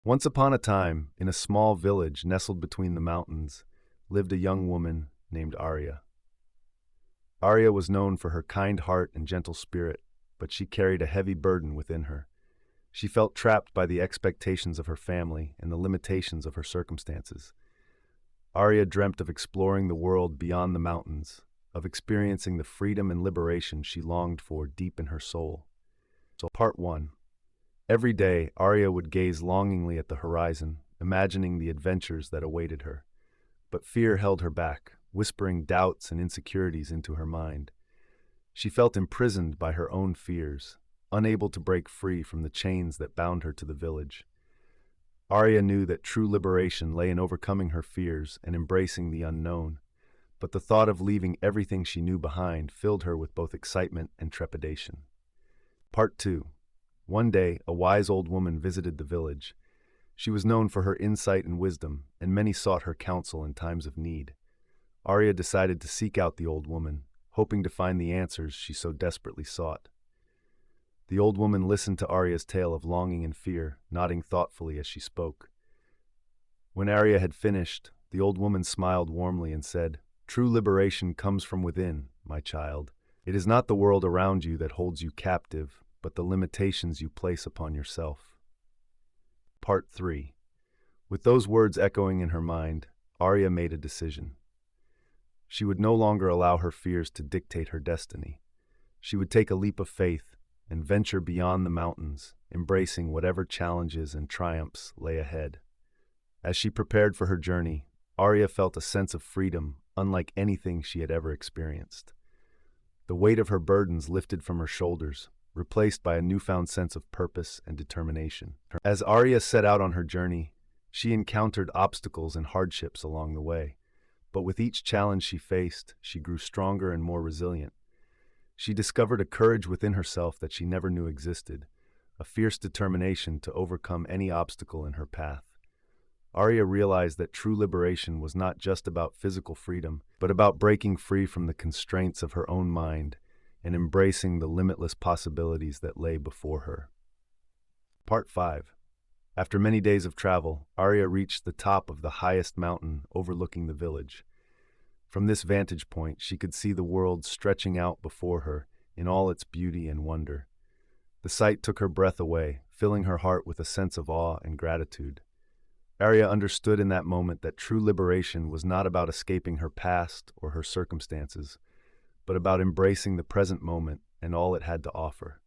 Once upon a time, in a small village nestled between the mountains, lived a young woman named Aria. Aria was known for her kind heart and gentle spirit, but she carried a heavy burden within her. She felt trapped by the expectations of her family and the limitations of her circumstances. Aria dreamt of exploring the world beyond the mountains, of experiencing the freedom and liberation she longed for deep in her soul. Part 1. Every day, Aria would gaze longingly at the horizon, imagining the adventures that awaited her. But fear held her back, whispering doubts and insecurities into her mind. She felt imprisoned by her own fears, unable to break free from the chains that bound her to the village. Aria knew that true liberation lay in overcoming her fears and embracing the unknown, but the thought of leaving everything she knew behind filled her with both excitement and trepidation. Part 2. One day, a wise old woman visited the village. She was known for her insight and wisdom, and many sought her counsel in times of need. Aria decided to seek out the old woman, hoping to find the answers she so desperately sought. The old woman listened to Aria's tale of longing and fear, nodding thoughtfully as she spoke. When Aria had finished, the old woman smiled warmly and said, "True liberation comes from within, my child. It is not the world around you that holds you captive, but the limitations you place upon yourself." Part 3. With those words echoing in her mind, Aria made a decision. She would no longer allow her fears to dictate her destiny. She would take a leap of faith and venture beyond the mountains, embracing whatever challenges and triumphs lay ahead. As she prepared for her journey, Aria felt a sense of freedom unlike anything she had ever experienced. The weight of her burdens lifted from her shoulders, replaced by a newfound sense of purpose and determination. As Aria set out on her journey, she encountered obstacles and hardships along the way. But with each challenge she faced, she grew stronger and more resilient. She discovered a courage within herself that she never knew existed, a fierce determination to overcome any obstacle in her path. Aria realized that true liberation was not just about physical freedom, but about breaking free from the constraints of her own mind and embracing the limitless possibilities that lay before her. Part 5. After many days of travel, Aria reached the top of the highest mountain overlooking the village. From this vantage point, she could see the world stretching out before her in all its beauty and wonder. The sight took her breath away, filling her heart with a sense of awe and gratitude. Aria understood in that moment that true liberation was not about escaping her past or her circumstances, but about embracing the present moment and all it had to offer.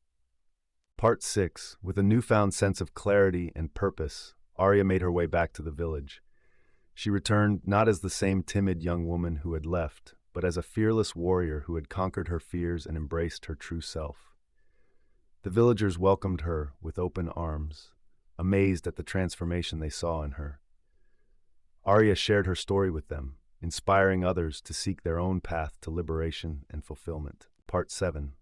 Part 6. With a newfound sense of clarity and purpose, Aria made her way back to the village. She returned not as the same timid young woman who had left, but as a fearless warrior who had conquered her fears and embraced her true self. The villagers welcomed her with open arms, amazed at the transformation they saw in her. Aria shared her story with them, inspiring others to seek their own path to liberation and fulfillment. Part 7.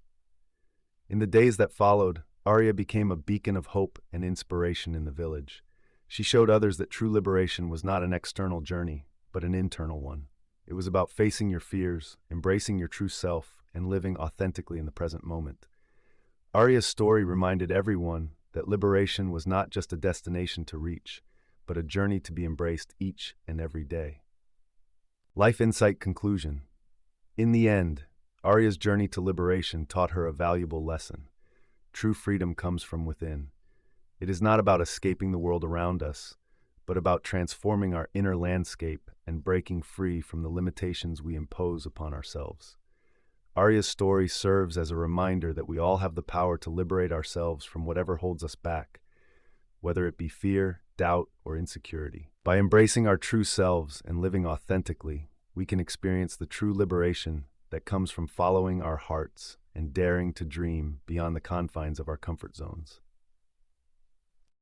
In the days that followed, Aria became a beacon of hope and inspiration in the village. She showed others that true liberation was not an external journey, but an internal one. It was about facing your fears, embracing your true self, and living authentically in the present moment. Aria's story reminded everyone that liberation was not just a destination to reach, but a journey to be embraced each and every day. Life Insight Conclusion. In the end, Aria's journey to liberation taught her a valuable lesson. True freedom comes from within. It is not about escaping the world around us, but about transforming our inner landscape and breaking free from the limitations we impose upon ourselves. Aria's story serves as a reminder that we all have the power to liberate ourselves from whatever holds us back, whether it be fear, doubt, or insecurity. By embracing our true selves and living authentically, we can experience the true liberation that comes from following our hearts and daring to dream beyond the confines of our comfort zones.